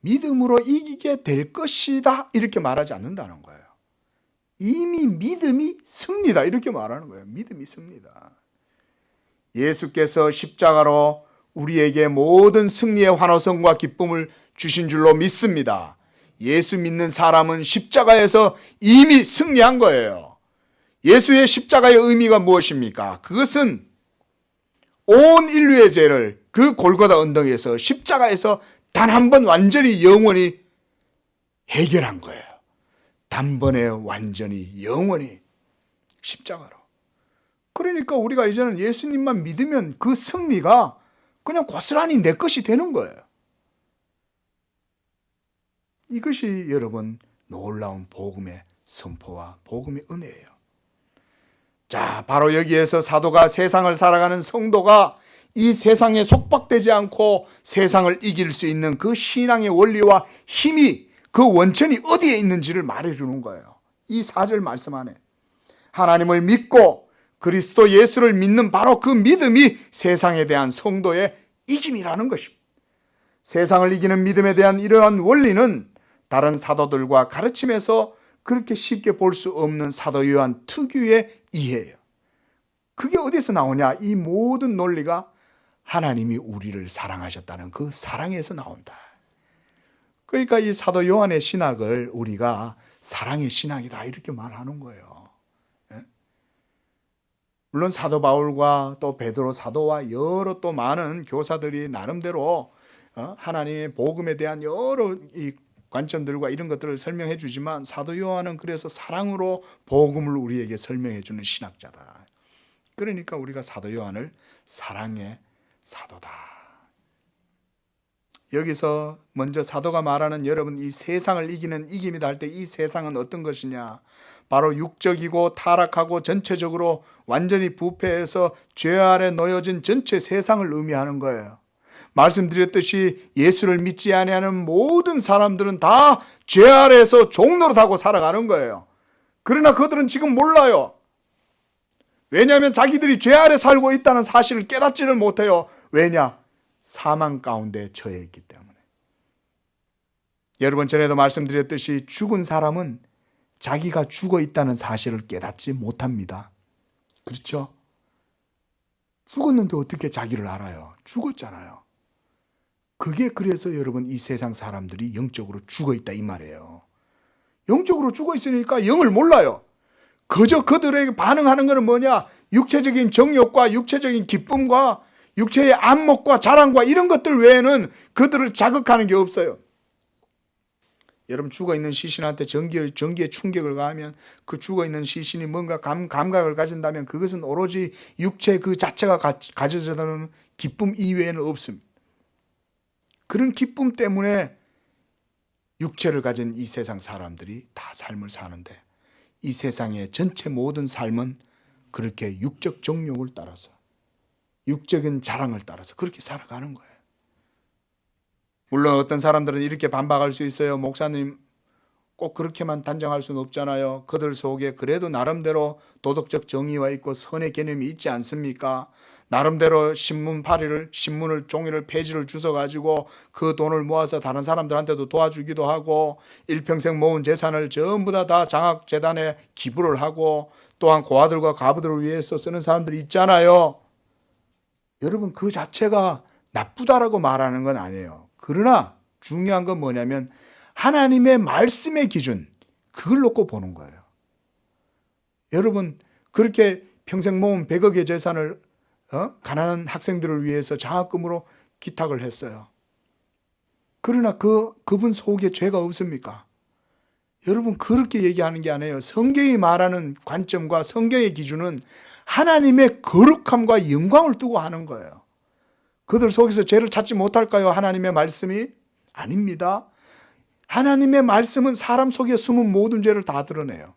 믿음으로 이기게 될 것이다 이렇게 말하지 않는다는 거예요. 이미 믿음이 승리다 이렇게 말하는 거예요. 믿음이 승리다. 예수께서 십자가로 우리에게 모든 승리의 환호성과 기쁨을 주신 줄로 믿습니다. 예수 믿는 사람은 십자가에서 이미 승리한 거예요. 예수의 십자가의 의미가 무엇입니까? 그것은 온 인류의 죄를 그 골고다 언덕에서 십자가에서 단 한 번 완전히 영원히 해결한 거예요. 단번에 완전히 영원히 십자가로. 그러니까 우리가 이제는 예수님만 믿으면 그 승리가 그냥 고스란히 내 것이 되는 거예요. 이것이 여러분 놀라운 복음의 선포와 복음의 은혜예요. 자, 바로 여기에서 사도가 세상을 살아가는 성도가 이 세상에 속박되지 않고 세상을 이길 수 있는 그 신앙의 원리와 힘이, 그 원천이 어디에 있는지를 말해주는 거예요. 이 4절 말씀 안에 하나님을 믿고 그리스도 예수를 믿는 바로 그 믿음이 세상에 대한 성도의 이김이라는 것입니다. 세상을 이기는 믿음에 대한 이러한 원리는 다른 사도들과 가르침에서 그렇게 쉽게 볼 수 없는 사도 요한 특유의 이해예요. 그게 어디서 나오냐? 이 모든 논리가 하나님이 우리를 사랑하셨다는 그 사랑에서 나온다. 그러니까 이 사도 요한의 신학을 우리가 사랑의 신학이다 이렇게 말하는 거예요. 물론 사도 바울과 또 베드로 사도와 여러 또 많은 교사들이 나름대로 하나님의 복음에 대한 여러 이 관점들과 이런 것들을 설명해 주지만 사도 요한은 그래서 사랑으로 복음을 우리에게 설명해 주는 신학자다. 그러니까 우리가 사도 요한을 사랑의 사도다. 여기서 먼저 사도가 말하는 여러분 이 세상을 이기는 이김이다 할 때 이 세상은 어떤 것이냐? 바로 육적이고 타락하고 전체적으로 완전히 부패해서 죄 아래 놓여진 전체 세상을 의미하는 거예요. 말씀드렸듯이 예수를 믿지 아니하는 모든 사람들은 다 죄 아래에서 종노릇하고 살아가는 거예요. 그러나 그들은 지금 몰라요. 왜냐하면 자기들이 죄 아래 살고 있다는 사실을 깨닫지를 못해요. 왜냐? 사망 가운데 처해 있기 때문에. 여러분 전에도 말씀드렸듯이 죽은 사람은 자기가 죽어 있다는 사실을 깨닫지 못합니다. 그렇죠? 죽었는데 어떻게 자기를 알아요? 죽었잖아요. 그게 그래서 여러분 이 세상 사람들이 영적으로 죽어 있다 이 말이에요. 영적으로 죽어 있으니까 영을 몰라요. 그저 그들에게 반응하는 것은 뭐냐? 육체적인 정욕과 육체적인 기쁨과 육체의 안목과 자랑과 이런 것들 외에는 그들을 자극하는 게 없어요. 여러분 죽어있는 시신한테 전기의 충격을 가하면 그 죽어있는 시신이 뭔가 감각을 가진다면 그것은 오로지 육체 그 자체가 가져다는 기쁨 이외에는 없습니다. 그런 기쁨 때문에 육체를 가진 이 세상 사람들이 다 삶을 사는데 이 세상의 전체 모든 삶은 그렇게 육적 정욕을 따라서 육적인 자랑을 따라서 그렇게 살아가는 거예요. 물론 어떤 사람들은 이렇게 반박할 수 있어요. 목사님 꼭 그렇게만 단정할 수는 없잖아요. 그들 속에 그래도 나름대로 도덕적 정의와 있고 선의 개념이 있지 않습니까? 나름대로 신문을 종이를 폐지를 주워가지고 그 돈을 모아서 다른 사람들한테도 도와주기도 하고 일평생 모은 재산을 전부 다 장학재단에 기부를 하고 또한 고아들과 과부들을 위해서 쓰는 사람들이 있잖아요. 여러분 그 자체가 나쁘다라고 말하는 건 아니에요. 그러나 중요한 건 뭐냐면 하나님의 말씀의 기준 그걸 놓고 보는 거예요. 여러분 그렇게 평생 모은 100억의 재산을 가난한 학생들을 위해서 장학금으로 기탁을 했어요. 그러나 그분 속에 죄가 없습니까? 여러분 그렇게 얘기하는 게 아니에요. 성경이 말하는 관점과 성경의 기준은 하나님의 거룩함과 영광을 두고 하는 거예요. 그들 속에서 죄를 찾지 못할까요? 하나님의 말씀이? 아닙니다. 하나님의 말씀은 사람 속에 숨은 모든 죄를 다 드러내요.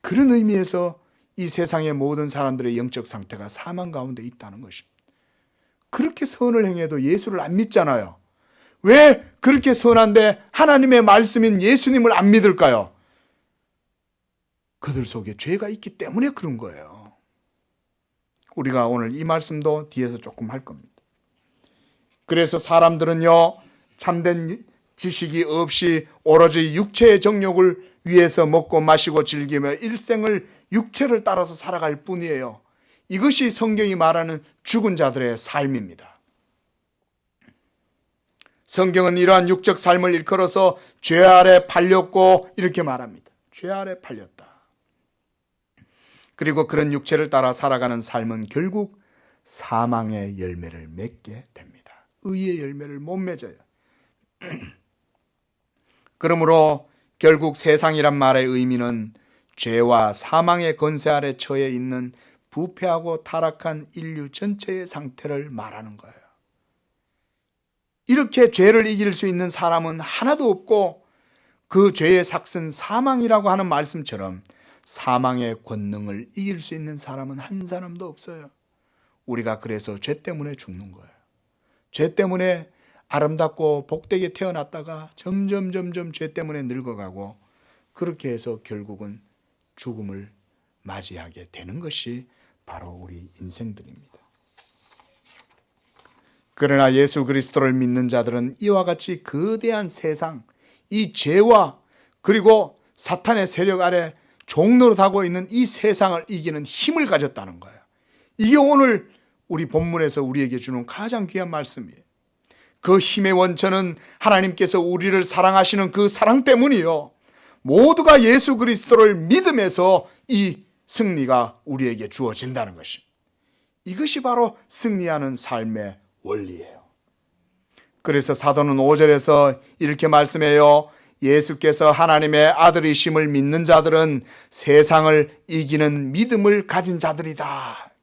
그런 의미에서 이 세상의 모든 사람들의 영적 상태가 사망 가운데 있다는 것입니다. 그렇게 선을 행해도 예수를 안 믿잖아요. 왜 그렇게 선한데 하나님의 말씀인 예수님을 안 믿을까요? 그들 속에 죄가 있기 때문에 그런 거예요. 우리가 오늘 이 말씀도 뒤에서 조금 할 겁니다. 그래서 사람들은요, 참된 지식이 없이 오로지 육체의 정욕을 위해서 먹고 마시고 즐기며 일생을 육체를 따라서 살아갈 뿐이에요. 이것이 성경이 말하는 죽은 자들의 삶입니다. 성경은 이러한 육적 삶을 일컬어서 죄 아래 팔렸고 이렇게 말합니다. 죄 아래 팔렸다. 그리고 그런 육체를 따라 살아가는 삶은 결국 사망의 열매를 맺게 됩니다. 의의 열매를 못 맺어요. 그러므로 결국 세상이란 말의 의미는 죄와 사망의 권세 아래 처해 있는 부패하고 타락한 인류 전체의 상태를 말하는 거예요. 이렇게 죄를 이길 수 있는 사람은 하나도 없고 그 죄의 삭슨 사망이라고 하는 말씀처럼 사망의 권능을 이길 수 있는 사람은 한 사람도 없어요. 우리가 그래서 죄 때문에 죽는 거예요. 죄 때문에 아름답고 복되게 태어났다가 점점 죄 때문에 늙어가고 그렇게 해서 결국은 죽음을 맞이하게 되는 것이 바로 우리 인생들입니다. 그러나 예수 그리스도를 믿는 자들은 이와 같이 거대한 세상, 이 죄와 그리고 사탄의 세력 아래 종노릇하고 있는 이 세상을 이기는 힘을 가졌다는 거예요. 이게 오늘 우리 본문에서 우리에게 주는 가장 귀한 말씀이에요. 그 힘의 원천은 하나님께서 우리를 사랑하시는 그 사랑 때문이요. 모두가 예수 그리스도를 믿음에서 이 승리가 우리에게 주어진다는 것입니다. 이것이 바로 승리하는 삶의 원리예요. 그래서 사도는 5절에서 이렇게 말씀해요. 예수께서 하나님의 아들이심을 믿는 자들은 세상을 이기는 믿음을 가진 자들이다.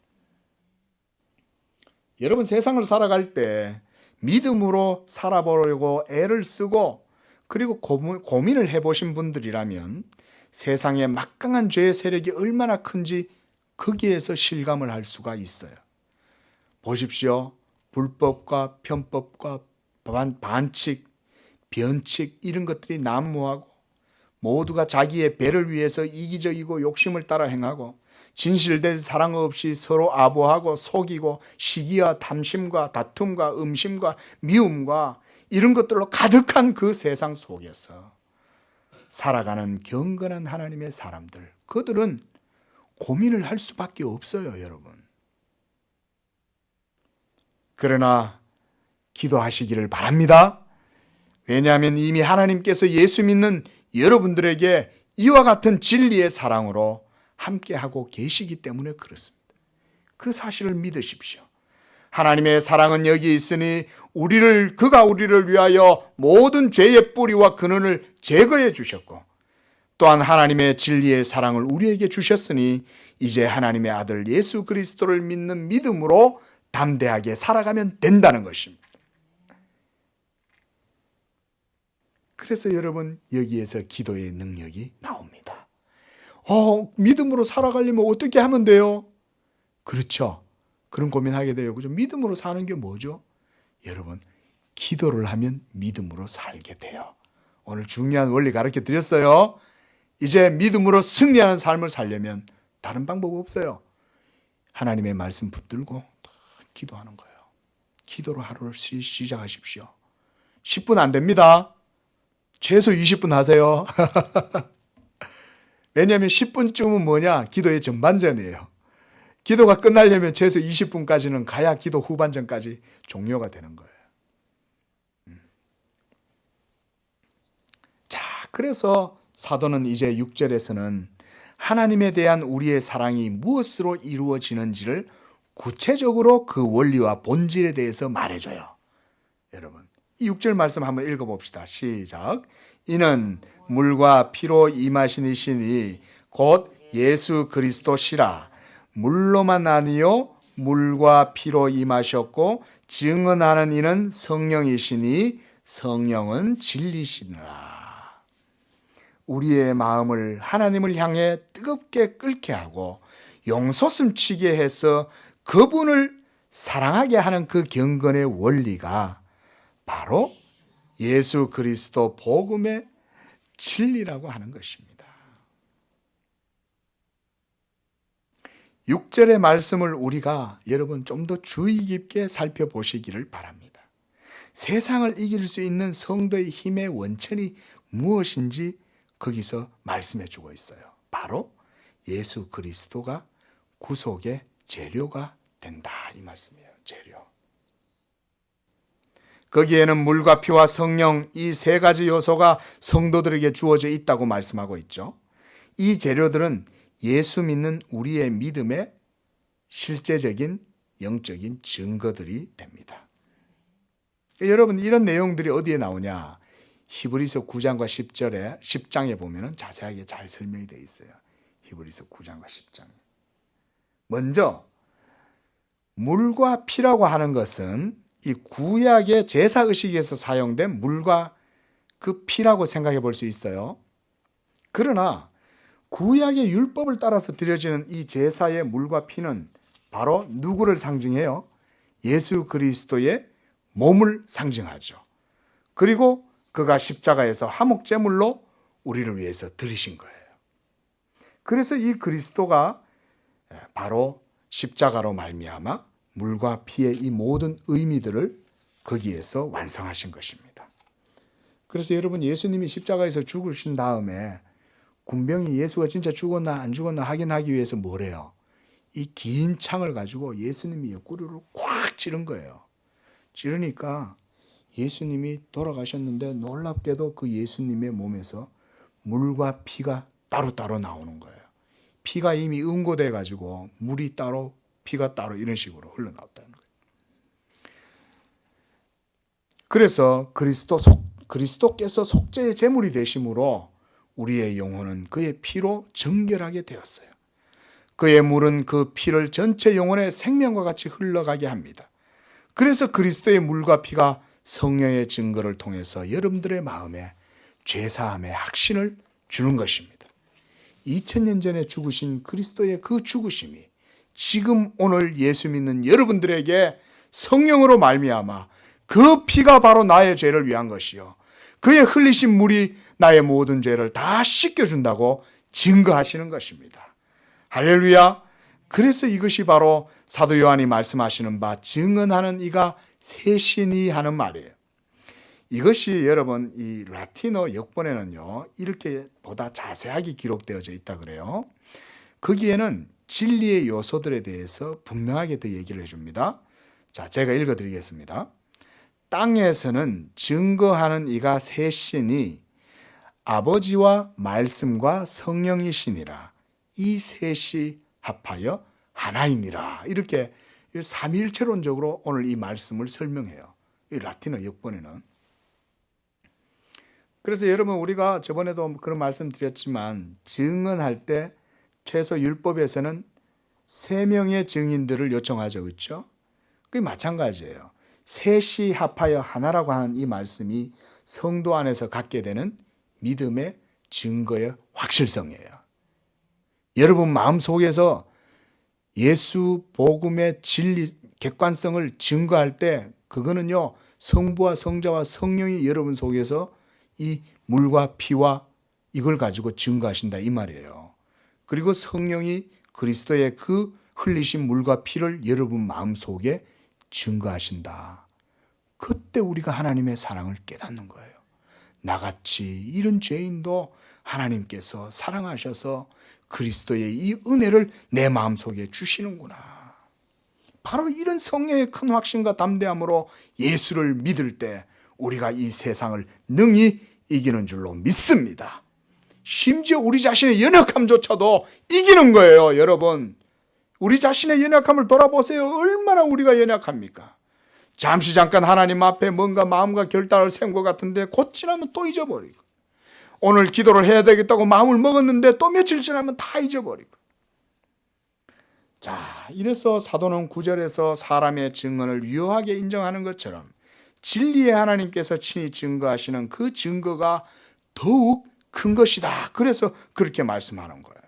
여러분 세상을 살아갈 때 믿음으로 살아보려고 애를 쓰고 그리고 고민을 해보신 분들이라면 세상의 막강한 죄의 세력이 얼마나 큰지 거기에서 실감을 할 수가 있어요. 보십시오. 불법과 편법과 반칙, 변칙 이런 것들이 난무하고 모두가 자기의 배를 위해서 이기적이고 욕심을 따라 행하고 진실된 사랑 없이 서로 아부하고 속이고 시기와 탐심과 다툼과 음심과 미움과 이런 것들로 가득한 그 세상 속에서 살아가는 경건한 하나님의 사람들, 그들은 고민을 할 수밖에 없어요, 여러분. 그러나 기도하시기를 바랍니다. 왜냐하면 이미 하나님께서 예수 믿는 여러분들에게 이와 같은 진리의 사랑으로 함께하고 계시기 때문에 그렇습니다. 그 사실을 믿으십시오. 하나님의 사랑은 여기 있으니 그가 우리를 위하여 모든 죄의 뿌리와 근원을 제거해 주셨고, 또한 하나님의 진리의 사랑을 우리에게 주셨으니 이제 하나님의 아들 예수 그리스도를 믿는 믿음으로 담대하게 살아가면 된다는 것입니다. 그래서 여러분, 여기에서 기도의 능력이 나옵니다. 믿음으로 살아가려면 어떻게 하면 돼요? 그렇죠. 그런 고민하게 돼요. 그죠? 믿음으로 사는 게 뭐죠? 여러분, 기도를 하면 믿음으로 살게 돼요. 오늘 중요한 원리 가르쳐 드렸어요. 이제 믿음으로 승리하는 삶을 살려면 다른 방법 없어요. 하나님의 말씀 붙들고 기도하는 거예요. 기도로 하루를 시작하십시오. 10분 안 됩니다. 최소 20분 하세요. 왜냐하면 10분쯤은 뭐냐? 기도의 전반전이에요. 기도가 끝나려면 최소 20분까지는 가야 기도 후반전까지 종료가 되는 거예요. 자, 그래서 사도는 이제 6절에서는 하나님에 대한 우리의 사랑이 무엇으로 이루어지는지를 구체적으로 그 원리와 본질에 대해서 말해줘요. 여러분, 이 6절 말씀 한번 읽어봅시다. 시작. 이는 물과 피로 임하신 이시니 곧 예수 그리스도시라. 물로만 아니요 물과 피로 임하셨고 증언하는 이는 성령이시니 성령은 진리시니라. 우리의 마음을 하나님을 향해 뜨겁게 끓게 하고 용솟음 치게 해서 그분을 사랑하게 하는 그 경건의 원리가 바로 예수 그리스도 복음의 진리라고 하는 것입니다. 6절의 말씀을 우리가 여러분 좀 더 주의 깊게 살펴보시기를 바랍니다. 세상을 이길 수 있는 성도의 힘의 원천이 무엇인지 거기서 말씀해 주고 있어요. 바로 예수 그리스도가 구속의 재료가 된다, 이 말씀이에요. 재료. 거기에는 물과 피와 성령, 이 세 가지 요소가 성도들에게 주어져 있다고 말씀하고 있죠. 이 재료들은 예수 믿는 우리의 믿음의 실제적인 영적인 증거들이 됩니다. 여러분, 이런 내용들이 어디에 나오냐? 히브리서 9장과 10장에 보면 자세하게 잘 설명이 되어 있어요. 히브리서 9장과 10장. 먼저 물과 피라고 하는 것은 이 구약의 제사의식에서 사용된 물과 그 피라고 생각해 볼 수 있어요. 그러나 구약의 율법을 따라서 드려지는 이 제사의 물과 피는 바로 누구를 상징해요? 예수 그리스도의 몸을 상징하죠. 그리고 그가 십자가에서 화목제물로 우리를 위해서 드리신 거예요. 그래서 이 그리스도가 바로 십자가로 말미암아 물과 피의 이 모든 의미들을 거기에서 완성하신 것입니다. 그래서 여러분, 예수님이 십자가에서 죽으신 다음에 군병이 예수가 진짜 죽었나 안 죽었나 확인하기 위해서 뭐래요? 이 긴 창을 가지고 예수님이 옆구리를 꽉 찌른 거예요. 찌르니까 예수님이 돌아가셨는데 놀랍게도 그 예수님의 몸에서 물과 피가 따로따로 나오는 거예요. 피가 이미 응고돼 가지고 물이 따로 피가 따로 이런 식으로 흘러나왔다는 거예요. 그래서 그리스도께서 속죄의 제물이 되심으로 우리의 영혼은 그의 피로 정결하게 되었어요. 그의 물은 그 피를 전체 영혼의 생명과 같이 흘러가게 합니다. 그래서 그리스도의 물과 피가 성령의 증거를 통해서 여러분들의 마음에 죄사함의 확신을 주는 것입니다. 2000년 전에 죽으신 그리스도의 그 죽으심이 지금 오늘 예수 믿는 여러분들에게 성령으로 말미암아 그 피가 바로 나의 죄를 위한 것이요, 그의 흘리신 물이 나의 모든 죄를 다 씻겨준다고 증거하시는 것입니다. 할렐루야. 그래서 이것이 바로 사도 요한이 말씀하시는 바 증언하는 이가 셋이니 하는 말이에요. 이것이 여러분 이 라틴어 역본에는요 이렇게 보다 자세하게 기록되어져 있다 그래요. 거기에는 진리의 요소들에 대해서 분명하게 더 얘기를 해줍니다. 자, 제가 읽어드리겠습니다. 땅에서는 증거하는 이가 셋이니 아버지와 말씀과 성령이시니라. 이 셋이 합하여 하나이니라. 이렇게 삼위일체론적으로 오늘 이 말씀을 설명해요. 이 라틴어 역본에는. 그래서 여러분 우리가 저번에도 그런 말씀 드렸지만 증언할 때 최소 율법에서는 3명의 증인들을 요청하죠. 그렇죠? 그게 마찬가지예요. 셋이 합하여 하나라고 하는 이 말씀이 성도 안에서 갖게 되는 믿음의 증거의 확실성이에요. 여러분 마음속에서 예수 복음의 진리 객관성을 증거할 때 그거는요 성부와 성자와 성령이 여러분 속에서 이 물과 피와 이걸 가지고 증거하신다 이 말이에요. 그리고 성령이 그리스도의 그 흘리신 물과 피를 여러분 마음속에 증거하신다. 그때 우리가 하나님의 사랑을 깨닫는 거예요. 나같이 이런 죄인도 하나님께서 사랑하셔서 그리스도의 이 은혜를 내 마음속에 주시는구나. 바로 이런 성령의 큰 확신과 담대함으로 예수를 믿을 때 우리가 이 세상을 능히 이기는 줄로 믿습니다. 심지어 우리 자신의 연약함조차도 이기는 거예요. 여러분 우리 자신의 연약함을 돌아보세요. 얼마나 우리가 연약합니까? 잠깐 하나님 앞에 뭔가 마음과 결단을 세운 것 같은데 곧 지나면 또 잊어버리고, 오늘 기도를 해야 되겠다고 마음을 먹었는데 또 며칠 지나면 다 잊어버리고. 자, 이래서 사도는 9절에서 사람의 증언을 유효하게 인정하는 것처럼 진리의 하나님께서 친히 증거하시는 그 증거가 더욱 큰 것이다. 그래서 그렇게 말씀하는 거예요.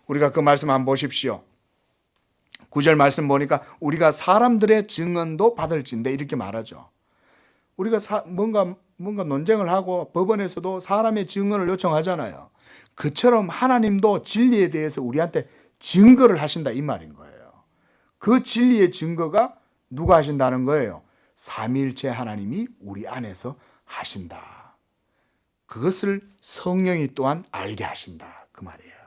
우리가 그 말씀 한번 보십시오. 9절 말씀 보니까 우리가 사람들의 증언도 받을진대 이렇게 말하죠. 우리가 뭔가 논쟁을 하고 법원에서도 사람의 증언을 요청하잖아요. 그처럼 하나님도 진리에 대해서 우리한테 증거를 하신다 이 말인 거예요. 그 진리의 증거가 누가 하신다는 거예요? 삼위일체 하나님이 우리 안에서 하신다. 그것을 성령이 또한 알게 하신다 그 말이에요.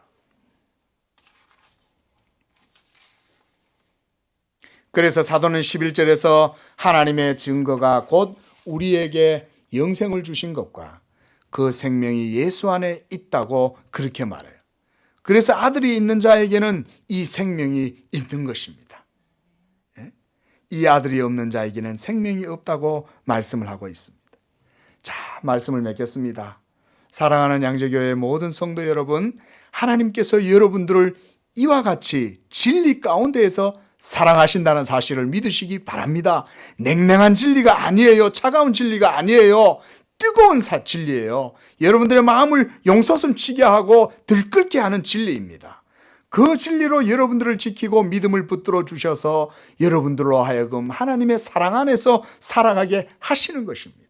그래서 사도는 11절에서 하나님의 증거가 곧 우리에게 영생을 주신 것과 그 생명이 예수 안에 있다고 그렇게 말해요. 그래서 아들이 있는 자에게는 이 생명이 있는 것입니다. 이 아들이 없는 자에게는 생명이 없다고 말씀을 하고 있습니다. 자, 말씀을 맺겠습니다. 사랑하는 양재교회 모든 성도 여러분, 하나님께서 여러분들을 이와 같이 진리 가운데에서 사랑하신다는 사실을 믿으시기 바랍니다. 냉랭한 진리가 아니에요. 차가운 진리가 아니에요. 뜨거운 진리예요. 여러분들의 마음을 용솟음 치게 하고 들끓게 하는 진리입니다. 그 진리로 여러분들을 지키고 믿음을 붙들어 주셔서 여러분들로 하여금 하나님의 사랑 안에서 살아가게 하시는 것입니다.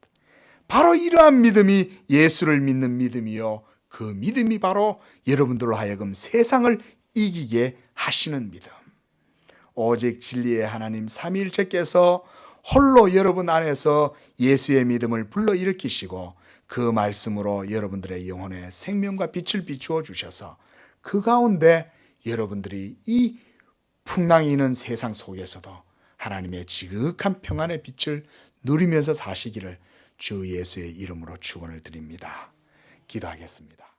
바로 이러한 믿음이 예수를 믿는 믿음이요, 그 믿음이 바로 여러분들로 하여금 세상을 이기게 하시는 믿음. 오직 진리의 하나님 삼위일체께서 홀로 여러분 안에서 예수의 믿음을 불러일으키시고 그 말씀으로 여러분들의 영혼에 생명과 빛을 비추어 주셔서 그 가운데 여러분들이 이 풍랑이 있는 세상 속에서도 하나님의 지극한 평안의 빛을 누리면서 사시기를 주 예수의 이름으로 축원을 드립니다. 기도하겠습니다.